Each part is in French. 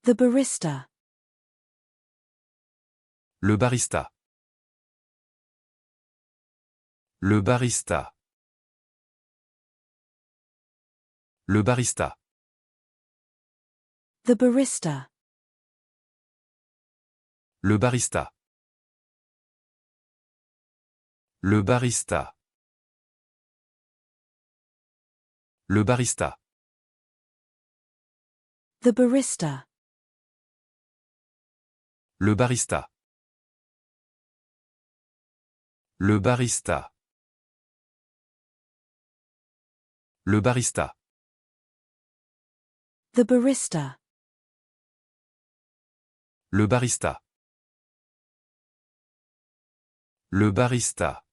The barista. Le barista. Le barista. Le barista. The barista. Le barista. Le barista. Le barista. The barista. Le barista. Le barista. Le barista. The barista. Le barista. Le barista.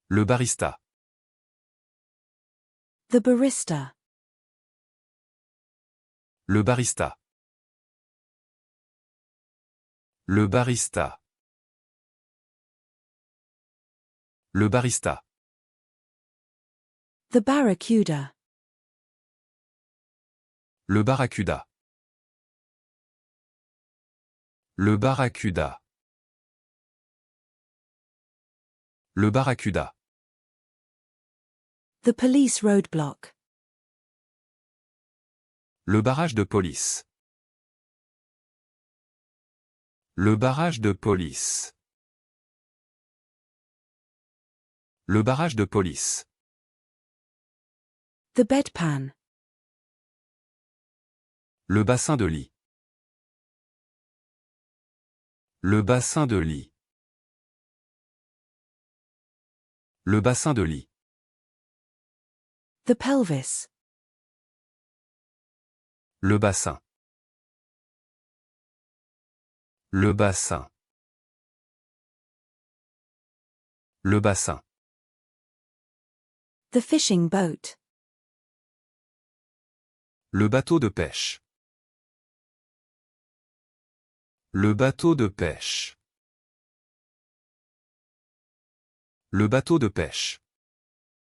Le barista. The barista. Le barista. Le barista. Le barista. The barracuda. Le barracuda. Le barracuda. Le barracuda. The police roadblock. Le barrage de police. Le barrage de police. Le barrage de police. The bedpan. Le bassin de lit. Le bassin de lit. Le bassin de lit. The pelvis. Le bassin. Le bassin. Le bassin. The fishing boat. Le bateau de pêche. Le bateau de pêche. Le bateau de pêche.